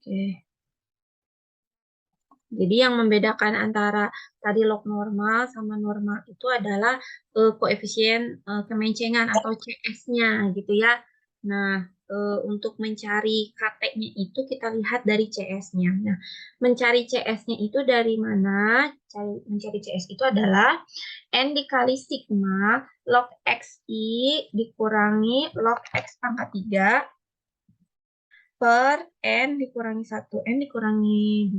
Oke. Jadi yang membedakan antara tadi log normal sama normal itu adalah koefisien kemencengan atau CS-nya gitu ya. Nah, untuk mencari KT-nya itu kita lihat dari CS-nya. Nah, mencari CS-nya itu dari mana? Mencari CS itu adalah N dikali sigma log XI dikurangi log X pangkat 3 per N dikurangi 1. N dikurangi 2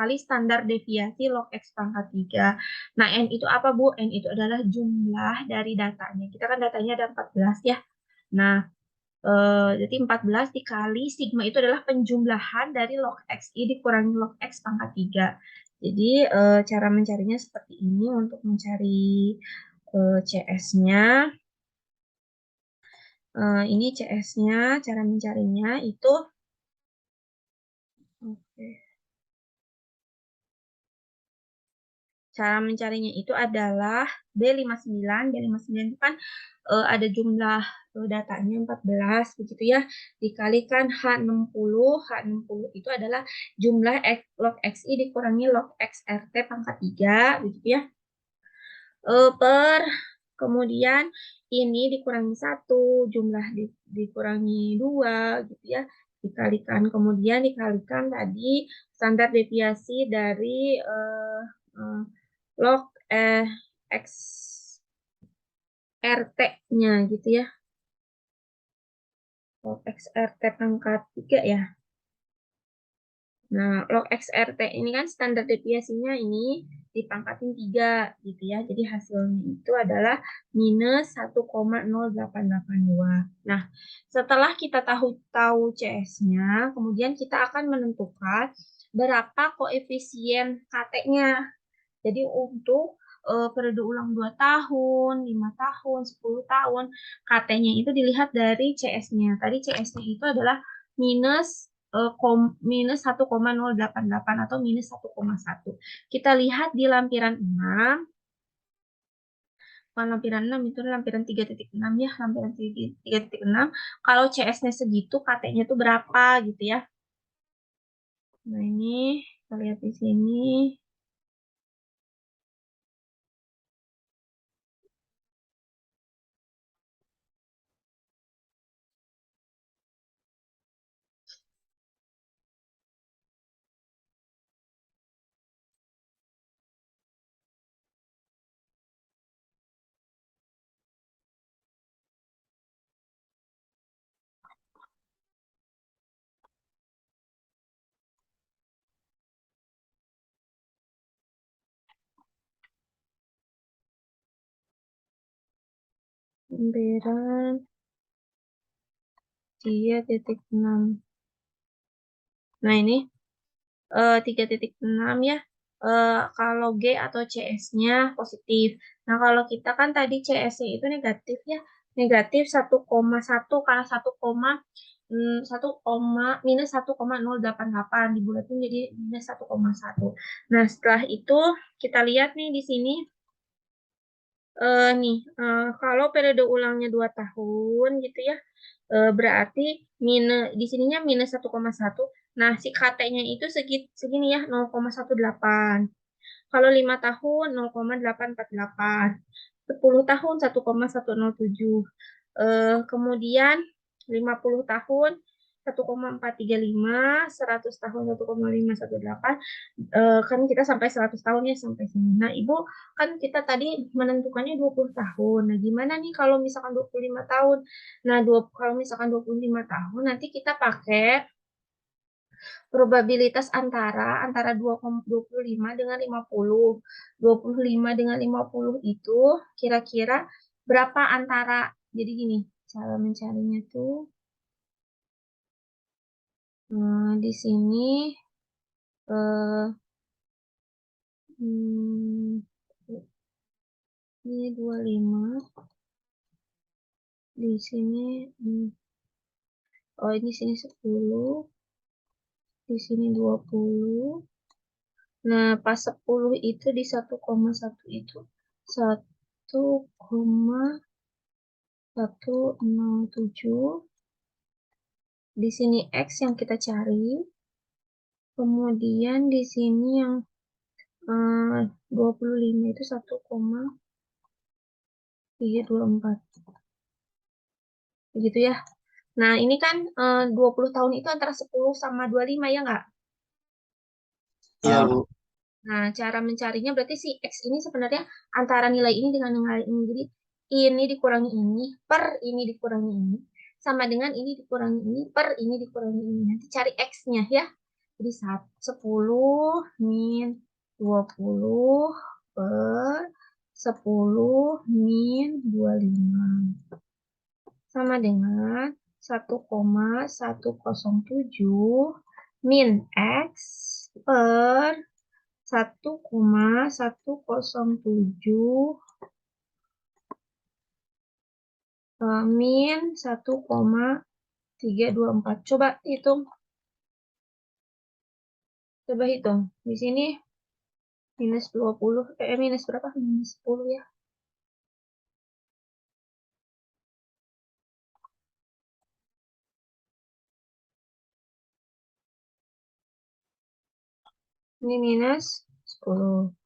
kali standar deviasi log X pangkat 3. Nah, N itu apa, Bu? N itu adalah jumlah dari datanya. Kita kan datanya ada 14 ya. Nah, jadi 14 dikali sigma itu adalah penjumlahan dari log XI dikurangi log X pangkat 3. Jadi, cara mencarinya seperti ini untuk mencari CS-nya. Ini CS-nya, cara mencarinya itu. Oke. Cara mencarinya itu adalah B59. B59 itu kan ada jumlah datanya 14 begitu ya. Dikalikan H60. H60 itu adalah jumlah log XI dikurangi log XRT pangkat 3 begitu ya. Per kemudian ini dikurangi 1, jumlah dikurangi 2 gitu ya. Dikalikan, kemudian dikalikan tadi standar deviasi dari log X RT-nya gitu ya. Log X RT pangkat 3 ya. Nah, log XRT ini kan standar deviasinya ini dipangkatin 3 gitu ya. Jadi hasilnya itu adalah minus 1,0882. Nah, setelah kita tahu CS-nya, kemudian kita akan menentukan berapa koefisien KT-nya. Jadi untuk periode ulang 2 tahun, 5 tahun, 10 tahun, KT-nya itu dilihat dari CS-nya. Tadi CS-nya itu adalah minus minus 1,088 atau minus 1,1. Kita lihat di lampiran 6, bukan lampiran 6, itu lampiran 3.6 ya, lampiran 3.6. Kalau CS-nya segitu, KT-nya itu berapa gitu ya. Nah, ini kita lihat di sini. Lampiran 3.6. Nah, ini 3.6 ya. Kalau G atau CS-nya positif. Nah, kalau kita kan tadi CS-nya itu negatif ya. Negatif 1,1 karena 1, minus 1,088 dibulatin jadi minus 1,1. Nah, setelah itu kita lihat nih di sini. Kalau periode ulangnya 2 tahun gitu ya, berarti di sininya minus 1,1. Nah, si KT-nya itu segini ya, 0,18. Kalau 5 tahun 0,848. 10 tahun 1,107. Kemudian 50 tahun 1,435, 100 tahun 1,518. Kan kita sampai 100 tahun ya sampai sini. Nah, Ibu, kan kita tadi menentukannya 20 tahun. Nah, gimana nih kalau misalkan 25 tahun? Nah, kalau misalkan 25 tahun nanti kita pakai probabilitas antara 25 dengan 50. 25 dengan 50 itu kira-kira berapa antara, jadi gini, cara mencarinya tuh di sini eh, hmm, ini 25 di sini oh ini sini 10 di sini 20. Nah, pas 10 itu di 1,1 itu 1,107. Di sini X yang kita cari. Kemudian di sini yang 25 itu 1,324. Begitu ya. Nah, ini kan 20 tahun itu antara 10 sama 25 ya nggak? Iya, Bu. Nah, cara mencarinya berarti si X ini sebenarnya antara nilai ini dengan nilai ini. Jadi, ini dikurangi ini, per ini dikurangi ini, sama dengan ini dikurangi ini, per ini dikurangi ini. Nanti cari X-nya ya. Jadi, 10 min 20 per 10 min 25. Sama dengan 1,107 min X per 1,107 min 1,324. Coba hitung. Coba hitung. Di sini minus 20. Minus berapa? Minus 10 ya. Ini minus 10.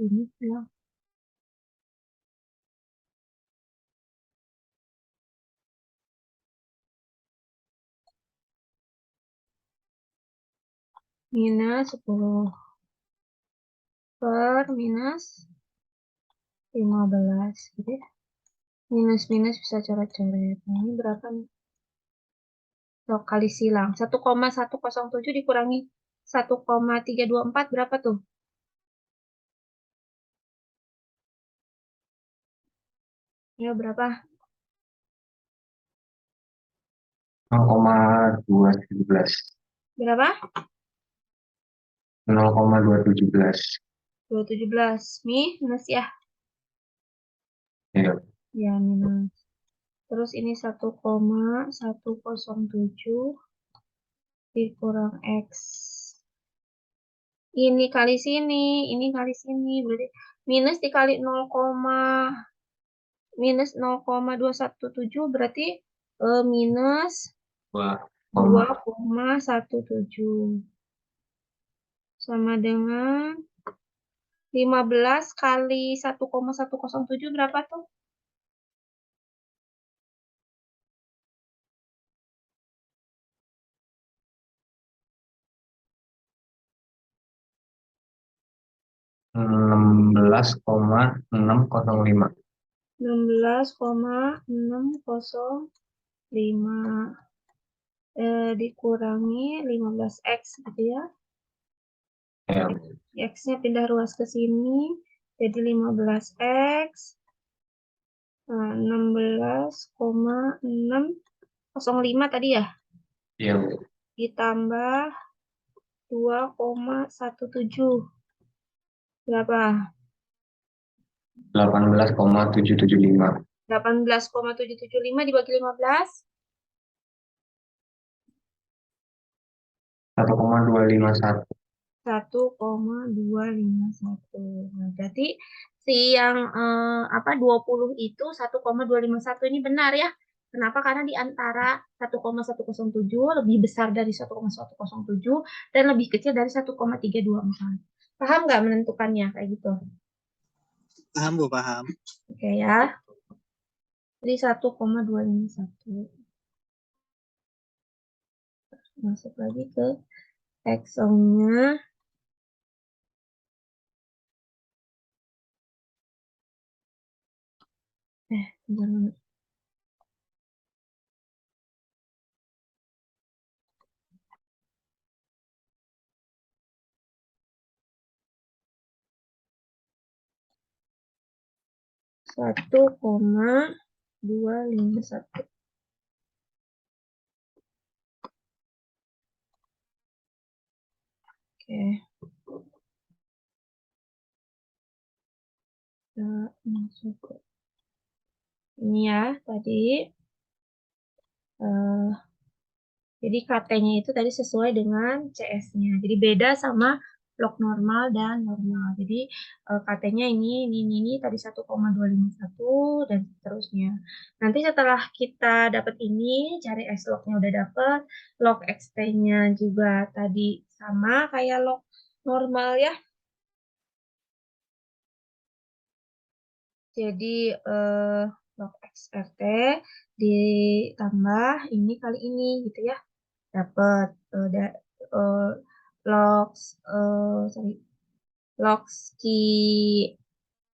Ini bilang. Minus 10 per minus 15. Gitu ya. Minus-minus bisa coret-coret. Nah, ini berapa nih? Kali silang. 1,107 dikurangi 1,324 berapa tuh? Ya, berapa? 0,217. Berapa? 0,217. 217. Minus ya. Iya. Ya, minus. Terus ini 1,107 dikurang X. Ini kali sini, ini kali sini. Berarti minus dikali minus 0,217 berarti minus 2,17. Sama dengan 15 kali 1,107 berapa tuh? 16,605. 16,605 dikurangi 15X gitu ya. Ya. X-nya pindah ruas ke sini. Jadi 15X. 16,605 tadi ya. Iya. Ditambah 2,17. Berapa? 18,775. 18,775 dibagi 15. 1,251. 1,251. Nah, berarti si yang 20 itu 1,251 ini benar ya. Kenapa? Karena di antara 1,107 lebih besar dari 1,107 dan lebih kecil dari 1,324. Paham nggak menentukannya kayak gitu? Paham, Bu, paham. Oke ya. Jadi 1,251. Masuk lagi ke Excel-nya. Bentar. 1,251. Oke. Kita masuk ke ini ya tadi. Jadi KT-nya itu tadi sesuai dengan CS-nya. Jadi beda sama log normal dan normal. Jadi KT-nya ini tadi 1,251 dan seterusnya. Nanti setelah kita dapat ini, cari S log-nya udah dapat, log XT-nya juga tadi sama kayak log normal ya. Jadi log XRT ditambah ini kali ini gitu ya. Dapat eh, log sorry, log ki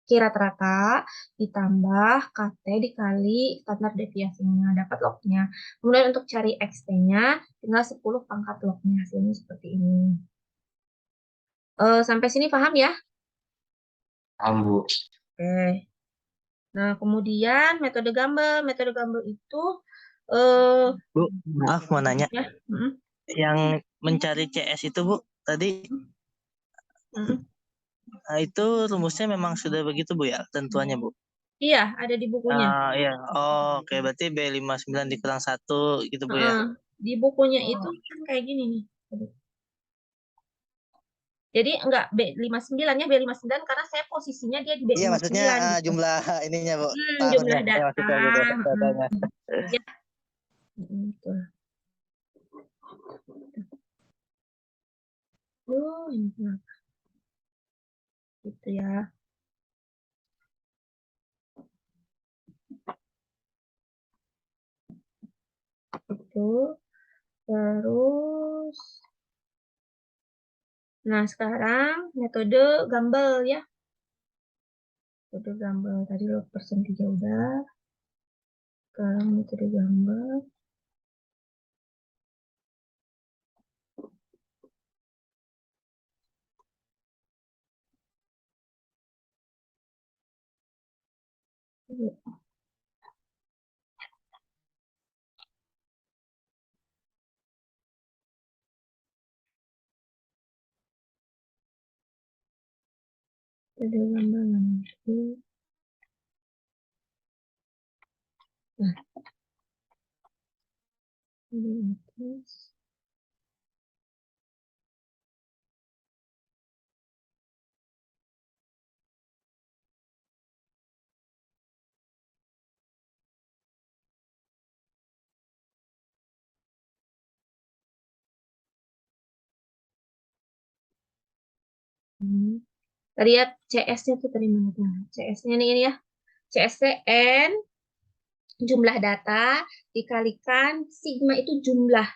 rata-rata ditambah KT dikali standar deviasinya, dapat lognya. Kemudian untuk cari XT-nya, tinggal 10 pangkat lognya, hasilnya seperti ini. Sampai sini paham ya? Paham, Bu. Oke. Nah, kemudian metode Gumbel itu eh Bu, maaf mau nanya. ya, Yang mencari CS itu, Bu, tadi itu rumusnya memang sudah begitu, Bu, ya, tentuannya, Bu? Iya, ada di bukunya. Iya. Oh, oke. Berarti B59 dikurang 1 gitu, Bu, ya? Di bukunya itu kan kayak gini nih. Jadi enggak B59 ya, B59 karena saya posisinya dia di Iya, maksudnya B59 gitu. jumlah ininya, Bu. Tahunnya. Jumlah Ya, data. maksudnya gitu. Datanya. Ya, betul. Ini kenapa? Gitu ya. Itu. Terus. Nah, sekarang metode Gumbel ya. Metode Gumbel. Tadi log persen 3 udah. Sekarang metode Gumbel. Metode Gumbel nanti. Nah, ini atas. Kita lihat CS-nya tuh tadi mana tuh? CS-nya ini ya. CSCN jumlah data dikalikan sigma itu jumlah.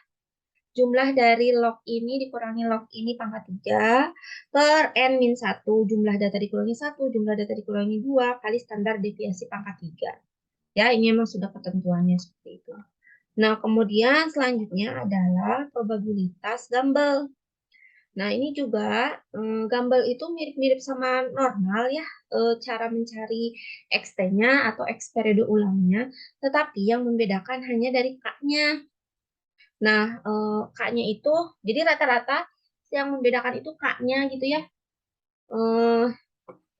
Jumlah dari log ini dikurangi log ini pangkat 3 per n min 1. Jumlah data dikurangi 1, jumlah data dikurangi 2 kali standar deviasi pangkat 3. Ya, ini memang sudah ketentuannya seperti itu. Nah, kemudian selanjutnya adalah probabilitas Gumbel. Nah, ini juga Gumbel itu mirip-mirip sama normal ya, cara mencari XT-nya atau X periode ulangnya, tetapi yang membedakan hanya dari K-nya. Nah, K-nya itu, jadi rata-rata yang membedakan itu K-nya gitu ya. Eh,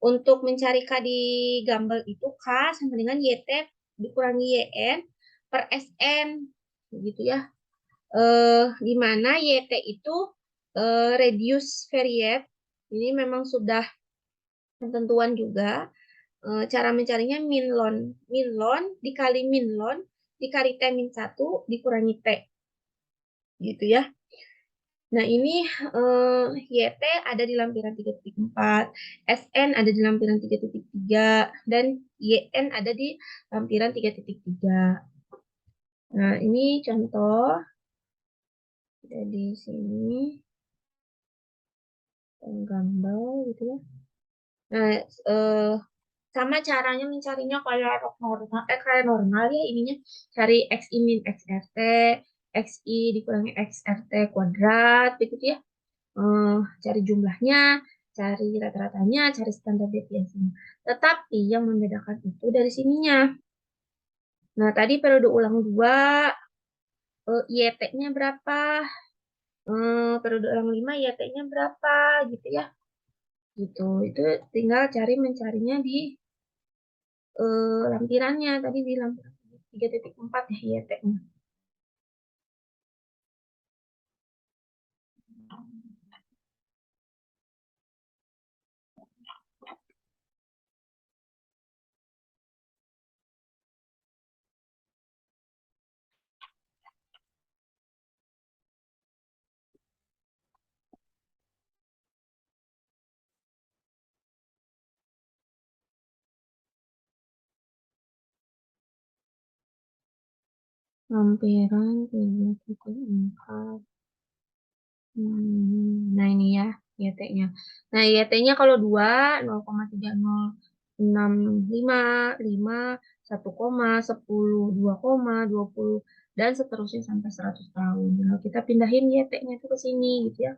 untuk mencari K di Gumbel itu K sama dengan YT dikurangi YN per SN, gitu ya. Di mana YT itu reduce variate. Ini memang sudah ketentuan juga. Cara mencarinya min ln dikali min ln dikali T min 1 dikurangi T. Gitu ya. Nah, ini YT ada di lampiran 3.4, SN ada di lampiran 3.3, dan YN ada di lampiran 3.3. Nah, ini contoh. Ada di sini. Gambar gitu ya. Nah, sama caranya mencarinya kayak log normal, kayak normal ya ininya. Cari XI min XRT, XI dikurangi XRT kuadrat, begitu ya. Cari jumlahnya, cari rata-ratanya, cari standar deviasinya. Tetapi yang membedakan itu dari sininya. Nah, tadi periode ulang 2, YT-nya berapa? Periode ulang 5, YT-nya berapa? Gitu ya. Gitu. Itu tinggal mencarinya di lampirannya. Tadi di lampiran 3.4 ya YT-nya. Lampiran 3,4. Nah ini ya YT-nya. Nah YT-nya kalau 2, 0,3065, 5, 1, 10, 2, 20, dan seterusnya sampai 100 tahun. Nah, kita pindahin YT-nya itu ke sini gitu ya.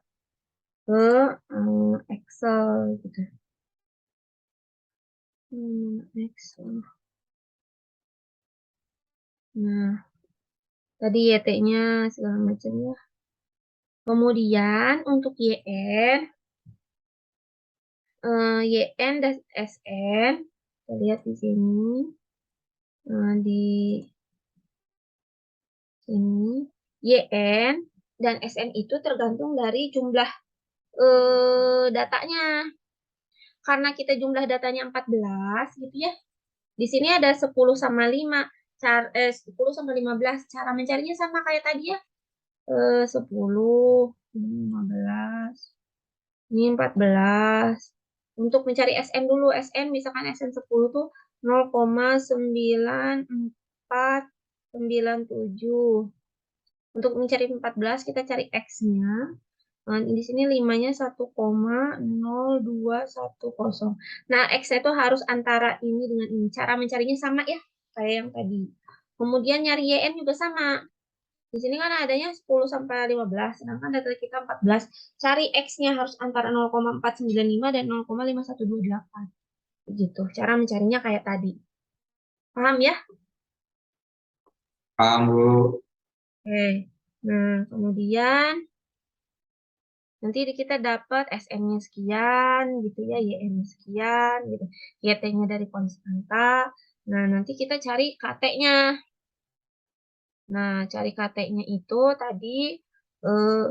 Ke Excel gitu. Excel. Nah, tadi YT-nya segala macam ya. Kemudian untuk YN, YN dan SN, kita lihat di sini. Di sini, YN dan SN itu tergantung dari jumlah datanya. Karena kita jumlah datanya 14 gitu ya. Di sini ada 10 sama 5. 10 sama 15. Cara mencarinya sama kayak tadi ya. 10, 15. Ini 14. Untuk mencari SN dulu. SN misalkan SN 10 tuh 0,9497. Untuk mencari 14 kita cari X-nya. Nah, di sini 5-nya 1,0210. Nah, X itu harus antara ini dengan ini. Cara mencarinya sama ya, kayak yang tadi. Kemudian nyari YN juga sama. Di sini kan adanya 10 sampai 15, sedangkan data kita 14. Cari X-nya harus antara 0,495 dan 0,5128. Begitu. Cara mencarinya kayak tadi. Paham ya? Paham, Bu. Oke. Nah, kemudian nanti kita dapat SN-nya sekian gitu ya, YN-nya sekian gitu. YT-nya dari konstanta. Nah, nanti kita cari KT-nya. Nah, cari KT-nya itu tadi eh,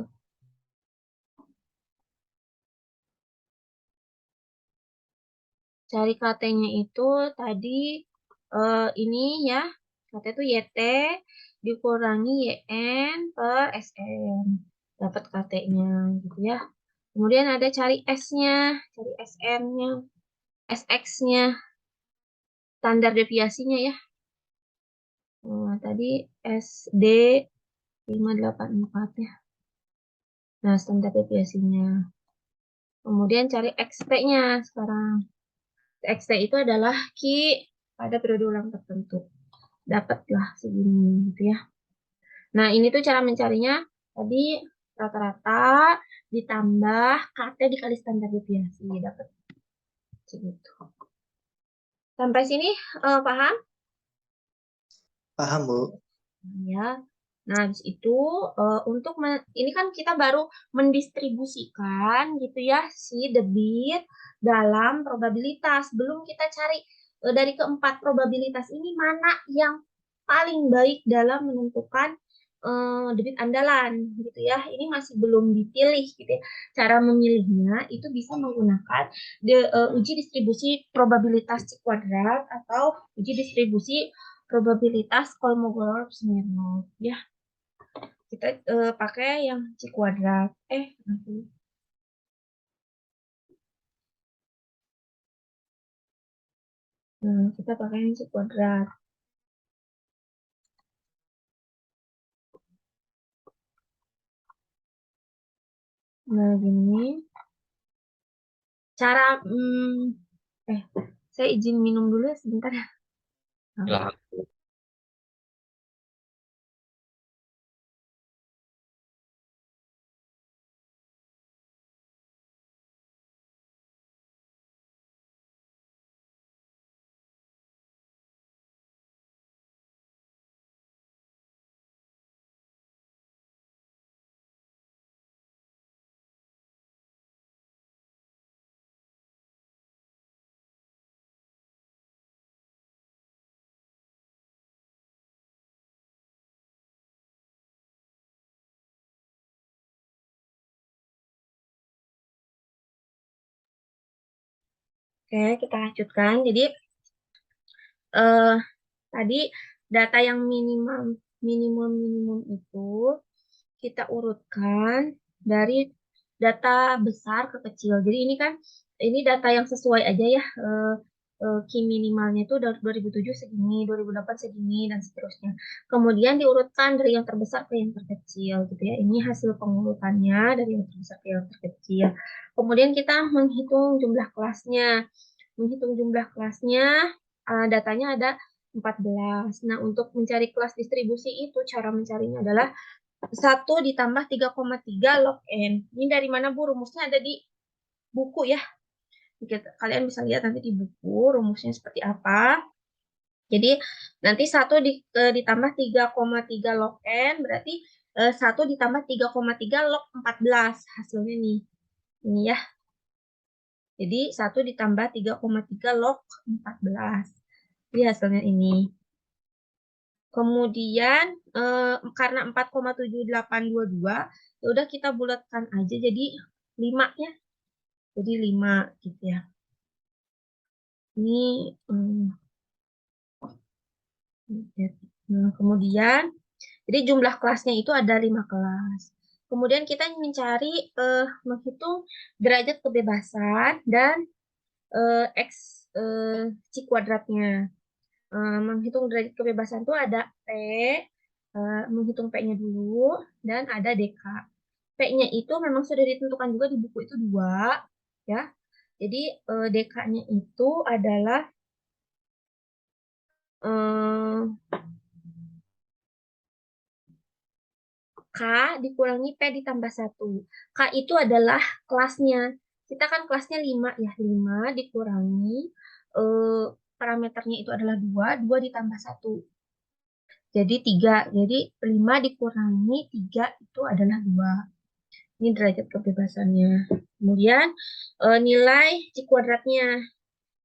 cari KT-nya itu tadi ini ya. KT itu YT dikurangi YN per SN. Dapat KT-nya gitu ya. Kemudian ada cari S-nya, cari SN-nya, SX-nya, standar deviasinya ya. Tadi SD 584 ya. Nah, standar deviasinya. Kemudian cari XT-nya sekarang. XT itu adalah Q pada periode ulang tertentu. Dapatlah segini gitu ya. Nah, ini tuh cara mencarinya. Tadi rata-rata ditambah KT dikali standar deviasi. Dapat segitu. Sampai sini paham? Paham, Bu. Ya. Nah, habis itu untuk ini kan kita baru mendistribusikan gitu ya si debit dalam probabilitas. Belum kita cari dari keempat probabilitas ini mana yang paling baik dalam menentukan debit andalan gitu ya. Ini masih belum dipilih gitu ya. Cara memilihnya itu bisa menggunakan uji distribusi probabilitas C kuadrat atau uji distribusi probabilitas Kolmogorov-Smirnov ya. Kita pakai yang C kuadrat. Kita pakai yang C kuadrat. Nah, gini. Cara saya izin minum dulu ya sebentar ya. Silahkan. Oke, kita lanjutkan. Jadi eh tadi data yang minimum itu kita urutkan dari data besar ke kecil. Jadi ini kan ini data yang sesuai aja ya. key minimalnya itu dari 2007 segini, 2008 segini, dan seterusnya. Kemudian diurutkan dari yang terbesar ke yang terkecil gitu ya. Ini hasil pengurutannya dari yang terbesar ke yang terkecil. Kemudian kita menghitung jumlah kelasnya. Menghitung jumlah kelasnya, datanya ada 14. Nah, untuk mencari kelas distribusi itu, cara mencarinya adalah 1 ditambah 3,3 log N. Ini dari mana, Bu? Rumusnya ada di buku ya. Kalian bisa lihat nanti di buku rumusnya seperti apa. Jadi nanti 1 ditambah 3,3 log N berarti 1 ditambah 3,3 log 14 hasilnya nih. Ini ya. Jadi 1 ditambah 3,3 log 14. Jadi hasilnya ini. Kemudian karena 4,7822 ya udah kita bulatkan aja jadi 5 ya. Jadi 5 gitu ya. Ini nah, kemudian jadi jumlah kelasnya itu ada 5 kelas. Kemudian kita mencari menghitung derajat kebebasan dan X C kuadratnya. Menghitung derajat kebebasan itu ada P, menghitung P-nya dulu, dan ada DK. P-nya itu memang sudah ditentukan juga di buku itu 2, ya. Jadi DK-nya itu adalah K dikurangi P ditambah 1. K itu adalah kelasnya. Kita kan kelasnya 5 ya. 5 dikurangi parameternya itu adalah 2. 2 ditambah 1. Jadi 3. Jadi 5 dikurangi 3 itu adalah 2. Ini derajat kebebasannya. Kemudian nilai C kuadratnya.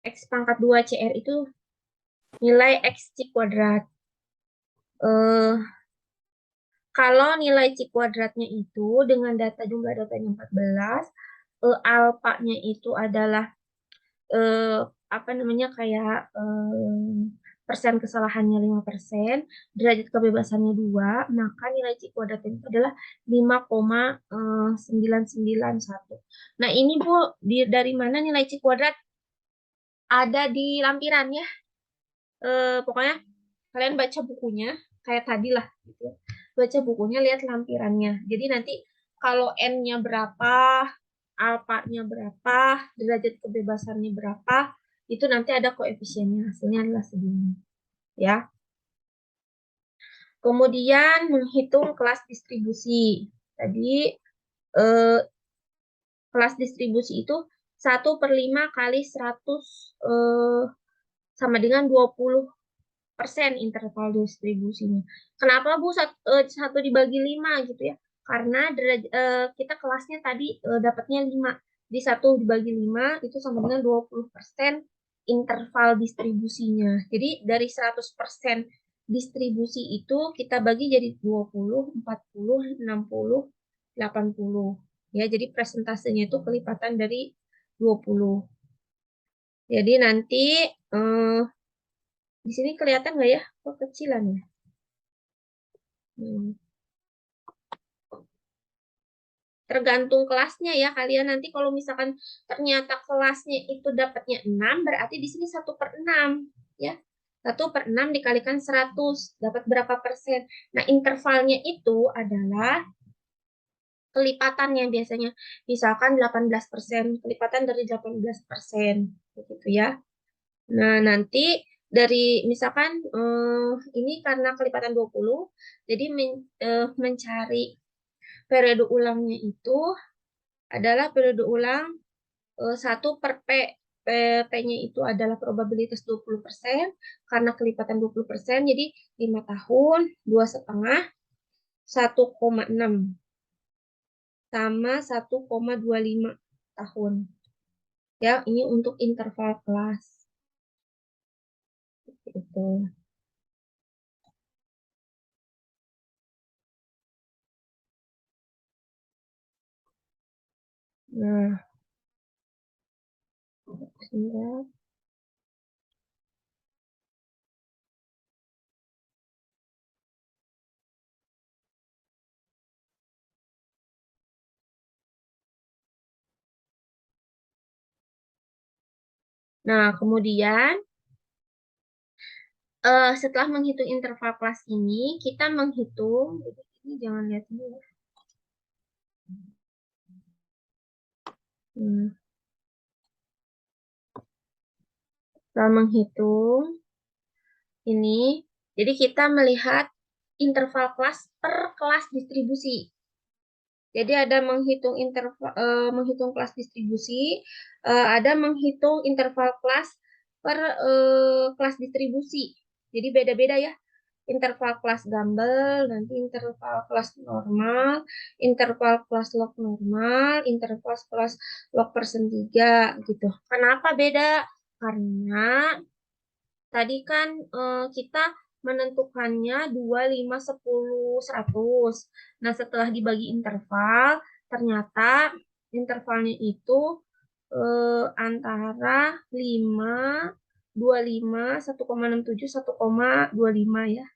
X pangkat 2 CR itu nilai X C kuadrat. Kalau nilai C kuadratnya itu dengan jumlah datanya 14, alpanya itu adalah apa namanya kayak persen kesalahannya 5%, derajat kebebasannya 2, maka nilai C kuadratnya itu adalah 5,991. Nah, ini Bu, dari mana nilai C kuadrat? Ada di lampiran ya. Pokoknya kalian baca bukunya kayak tadi lah gitu. Baca bukunya, lihat lampirannya. Jadi nanti kalau N-nya berapa, alpanya berapa, derajat kebebasannya berapa, itu nanti ada koefisiennya, hasilnya adalah segini. Ya. Kemudian menghitung kelas distribusi. Tadi eh, kelas distribusi itu 1/5 kali 100 sama dengan 20% interval distribusinya. Kenapa Bu 1 dibagi 5 gitu ya? Karena kita kelasnya tadi dapatnya 5. Di 1 dibagi 5 itu sama dengan 20% interval distribusinya. Jadi dari 100% distribusi itu kita bagi jadi 20, 40, 60, 80. Ya, jadi presentasenya itu kelipatan dari 20. Jadi nanti di sini kelihatan nggak ya? Kok kecilan ya? Tergantung kelasnya ya. Kalian nanti kalau misalkan ternyata kelasnya itu dapatnya 6, berarti di sini 1/6. Ya. 1/6 dikalikan 100. Dapat berapa persen? Nah, intervalnya itu adalah kelipatannya biasanya. Misalkan 18%. Kelipatan dari 18%. Begitu ya. Nah, nanti dari misalkan ini karena kelipatan 20, jadi mencari periode ulangnya itu adalah periode ulang 1 per P. P-nya itu adalah probabilitas 20%, karena kelipatan 20%, jadi 5 tahun, 2,5, 1,6, sama 1,25 tahun. Ya, ini untuk interval kelas. Itu. Nah, sebentar. Nah, kemudian setelah menghitung interval kelas ini, kita menghitung, ini jangan lihat ini ya. Setelah menghitung ini, jadi kita melihat interval kelas per kelas distribusi. Jadi ada menghitung menghitung kelas distribusi, ada menghitung interval kelas per kelas distribusi. Jadi beda-beda ya. Interval kelas Gumbel, nanti interval kelas normal, interval kelas log normal, interval kelas log persentiga gitu. Kenapa beda? Karena tadi kan kita menentukannya 2, 5, 10, 100. Nah, setelah dibagi interval, ternyata intervalnya itu antara 5, 25, 1,67, 1,25 ya.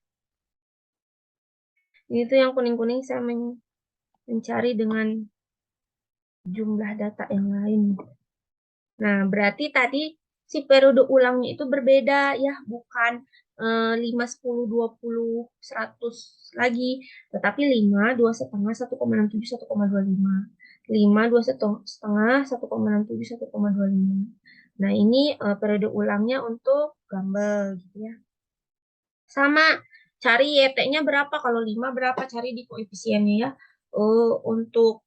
Ini tuh yang kuning-kuning saya mencari dengan jumlah data yang lain. Nah, berarti tadi si periode ulangnya itu berbeda ya, bukan 5, 10, 20, 100 lagi, tetapi 5, 2,5, 1,67, 1,25. 5, 2,5, 1,67, 1,25. Nah, ini periode ulangnya untuk Gumbel gitu ya. Sama, cari YT-nya berapa, kalau 5 berapa, cari di koefisiennya ya. Untuk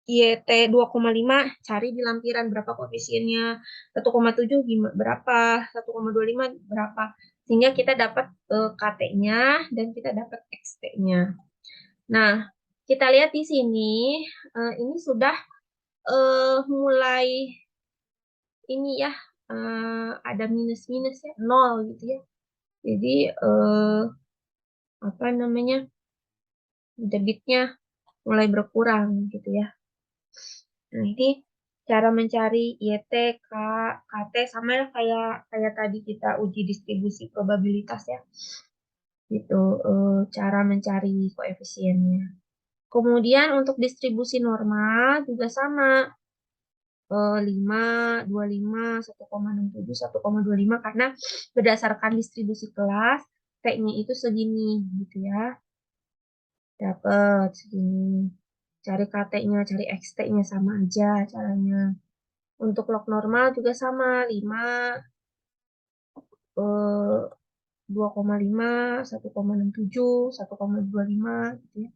YT 2,5 cari di lampiran berapa koefisiennya, 1,7 berapa, 1,25 berapa, sehingga kita dapat KT-nya dan kita dapat XT-nya. Nah, kita lihat di sini, ini sudah mulai ini ya, ada minus-minus ya, 0 gitu ya. Jadi apa namanya, debitnya mulai berkurang gitu ya. Nah, ini cara mencari YT, KT sama ya kayak tadi kita uji distribusi probabilitas ya. Gitu cara mencari koefisiennya. Kemudian untuk distribusi normal juga sama. 5, 25, 1,67, 1,25 karena berdasarkan distribusi kelas T-nya itu segini gitu ya. Dapat segini. Cari KT-nya, cari XT-nya sama aja caranya. Untuk log normal juga sama, 5, 2,5, 1,67, 1,25 gitu ya.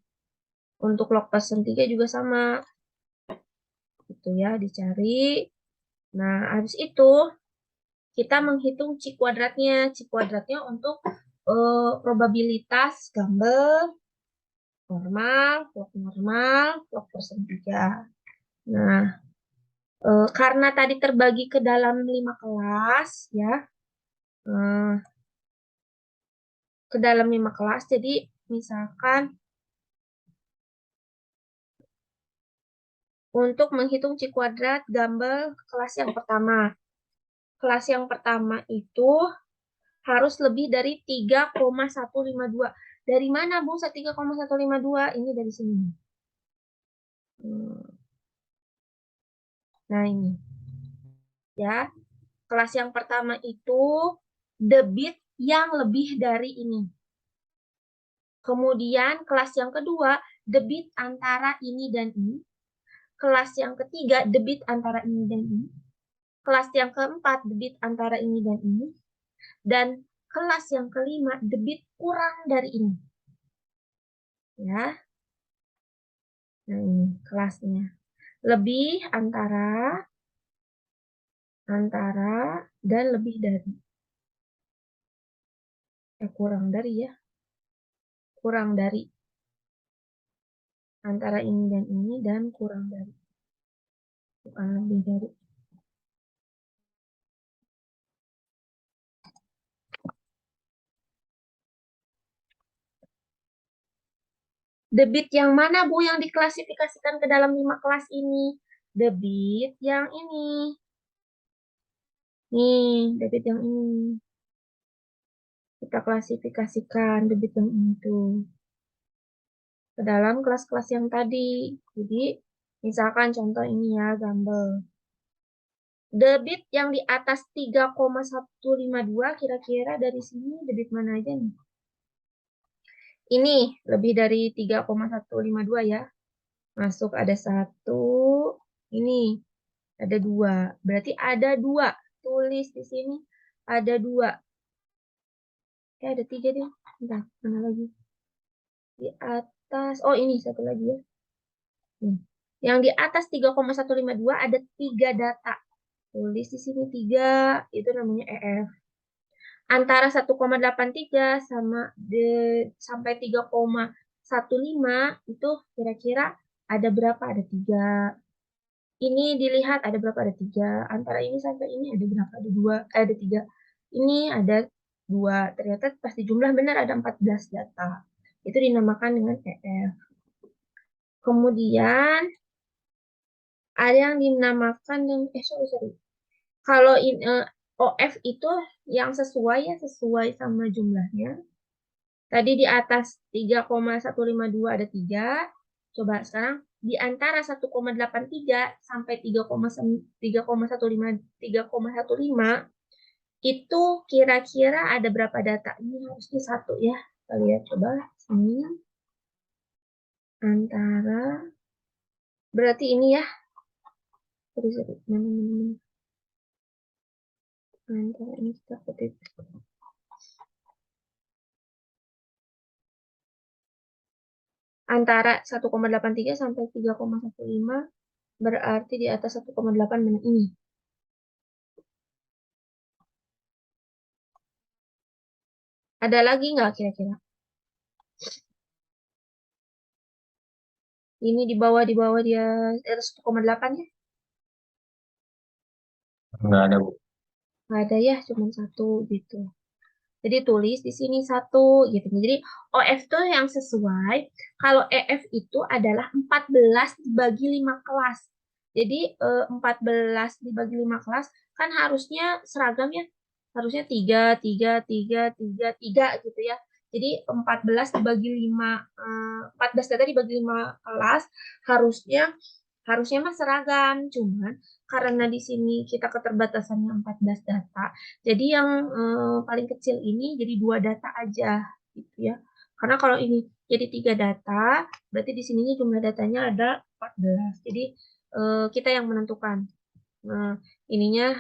Untuk log persentiga juga sama. Gitu ya, dicari. Nah, habis itu kita menghitung C kuadratnya. C kuadratnya untuk probabilitas Gumbel, normal, log persentiga. Nah, karena tadi terbagi ke dalam 5 kelas ya, ke dalam 5 kelas. Jadi misalkan untuk menghitung C kuadrat Gumbel kelas yang pertama. Kelas yang pertama itu harus lebih dari 3,152. Dari mana Bu 3,152? Ini dari sini. Nah ini. Ya, kelas yang pertama itu debit yang lebih dari ini. Kemudian kelas yang kedua, debit antara ini dan ini. Kelas yang ketiga, debit antara ini dan ini. Kelas yang keempat, debit antara ini dan ini. Dan kelas yang kelima, debit kurang dari ini. Ya. Nah, ini kelasnya. Lebih antara, dan lebih dari. Kurang dari ya. Kurang dari. Antara ini dan kurang dari. Bukan lebih dari. Debit yang mana, Bu, yang diklasifikasikan ke dalam 5 kelas ini? Debit yang ini. Nih, debit yang ini. Kita klasifikasikan debit yang ini tuh ke dalam kelas-kelas yang tadi. Jadi, misalkan contoh ini ya, Gumbel. Debit yang di atas 3,152 kira-kira dari sini debit mana aja nih? Ini lebih dari 3,152 ya. Masuk ada 1, ini ada 2. Berarti ada 2. Tulis di sini ada 2. Ada 3 deh. Bentar, mana lagi? Di atas, oh ini satu lagi ya. Yang di atas 3,152 ada 3 data. Tulis di sini 3, itu namanya EF. Antara 1,83 sampai 3,15 itu kira-kira ada berapa? Ada 3. Ini dilihat ada berapa? Ada 3. Antara ini sampai ini ada berapa? Ada 2, ada 3. Ini ada 2. Ternyata pasti jumlah benar ada 14 data. Itu dinamakan dengan EF. Kemudian ada yang dinamakan dengan sorry. Kalau OF itu yang sesuai ya, sesuai sama jumlahnya. Tadi di atas 3,152 ada 3. Coba sekarang di antara 1,83 sampai 3,15 itu kira-kira ada berapa data? Ini harusnya 1 ya. Kita lihat coba sini. Antara berarti ini ya. Sorry. Antara ini kita kutip. Antara 1,83 sampai 3,15 berarti di atas 1,8 mana ini. Ada lagi nggak kira-kira? Ini di bawah dia 1,8 ya? Nggak ada, Bu. Nggak ada ya, cuma 1 gitu. Jadi tulis di sini 1 gitu. Jadi OF itu yang sesuai. Kalau EF itu adalah 14 dibagi 5 kelas. Jadi 14 dibagi 5 kelas kan harusnya seragam ya. Harusnya 3, 3, 3, 3, 3 gitu ya. Jadi 14 dibagi 5, 14 data dibagi 5 kelas harusnya mah seragam. Cuman karena di sini kita keterbatasannya 14 data, jadi yang paling kecil ini jadi 2 data aja gitu ya. Karena kalau ini jadi 3 data, berarti di sininya jumlah datanya ada 14. Jadi kita yang menentukan. Nah, ininya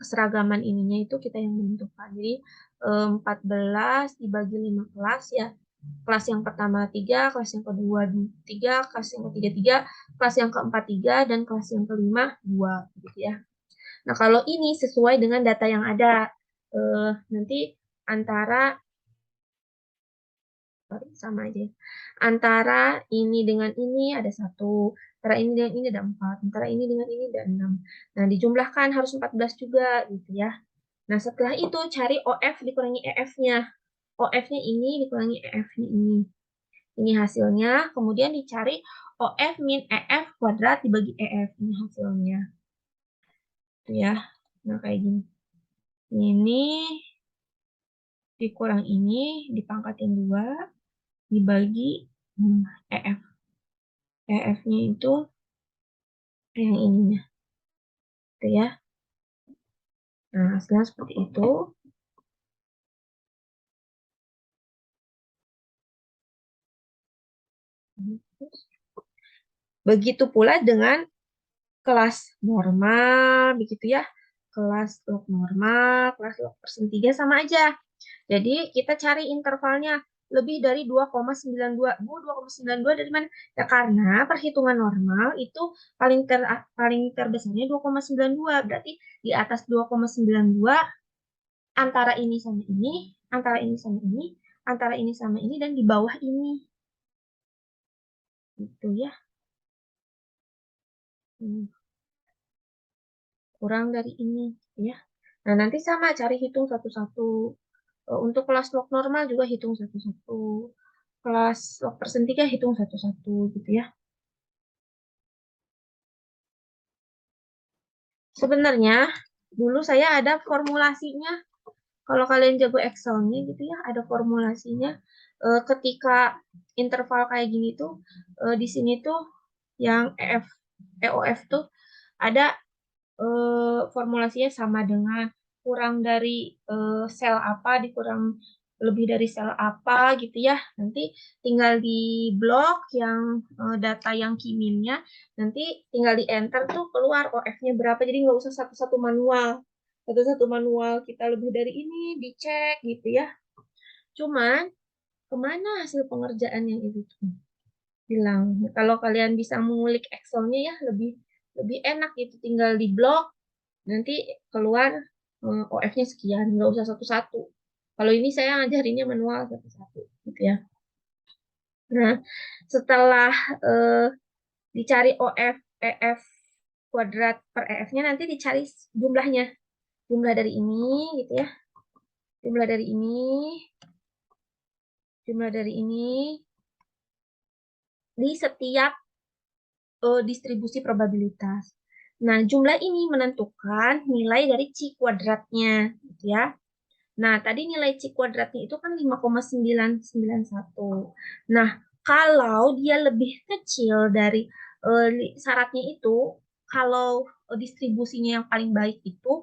keseragaman ininya itu kita yang menentukan. Jadi 14 dibagi 5 kelas ya. Kelas yang pertama 3, kelas yang kedua 3, kelas yang ketiga 3, kelas yang keempat 3, dan kelas yang kelima 2 gitu ya. Nah, kalau ini sesuai dengan data yang ada. Nanti antara sama aja. Antara ini dengan ini ada 1, antara ini dengan ini ada 4, antara ini dengan ini ada 6. Nah, dijumlahkan harus 14 juga gitu ya. Nah, setelah itu cari OF dikurangi EF-nya. OF-nya ini dikurangi EF-nya ini. Ini hasilnya. Kemudian dicari OF min EF kuadrat dibagi EF. Ini hasilnya. Itu ya. Nah, kayak gini. Ini dikurang ini, dipangkatin 2, dibagi EF. EF-nya itu yang ininya. Itu ya. Nah, hasilnya seperti itu. Begitu pula dengan kelas normal, begitu ya. Kelas log normal, kelas log persen 3 sama aja. Jadi kita cari intervalnya lebih dari 2,92. Bu, 2,92 dari mana? Ya karena perhitungan normal itu paling terbesarnya 2,92. Berarti di atas 2,92 antara ini sama ini, antara ini sama ini, antara ini sama ini, dan di bawah ini. Gitu ya. Kurang dari ini ya. Nah, nanti sama cari hitung satu-satu. Untuk kelas log normal juga hitung satu-satu. Kelas log persen 3 hitung satu-satu gitu ya. Sebenarnya dulu saya ada formulasinya. Kalau kalian jago Excel-nya gitu ya, ada formulasinya. Ketika interval kayak gini tuh, di sini tuh yang EOF tuh ada formulasinya sama dengan kurang dari sel apa dikurang lebih dari sel apa gitu ya. Nanti tinggal di blok yang data yang kiminnya, nanti tinggal di enter tuh keluar OF-nya berapa. Jadi nggak usah satu-satu manual. Satu-satu manual kita lebih dari ini dicek gitu ya. Cuman kemana hasil pengerjaannya itu tuh? Bilang. Kalau kalian bisa mengulik Excel-nya ya lebih lebih enak gitu, tinggal di blok nanti keluar OF-nya sekian, nggak usah satu-satu. Kalau ini saya ngajarinnya manual satu-satu gitu ya. Nah, setelah dicari OF, EF kuadrat per EF-nya nanti dicari jumlahnya. Jumlah dari ini gitu ya. Jumlah dari ini. Jumlah dari ini di setiap distribusi probabilitas. Nah, jumlah ini menentukan nilai dari C kuadratnya, gitu ya. Nah, tadi nilai C kuadratnya itu kan 5,991. Nah, kalau dia lebih kecil dari syaratnya itu, kalau distribusinya yang paling baik itu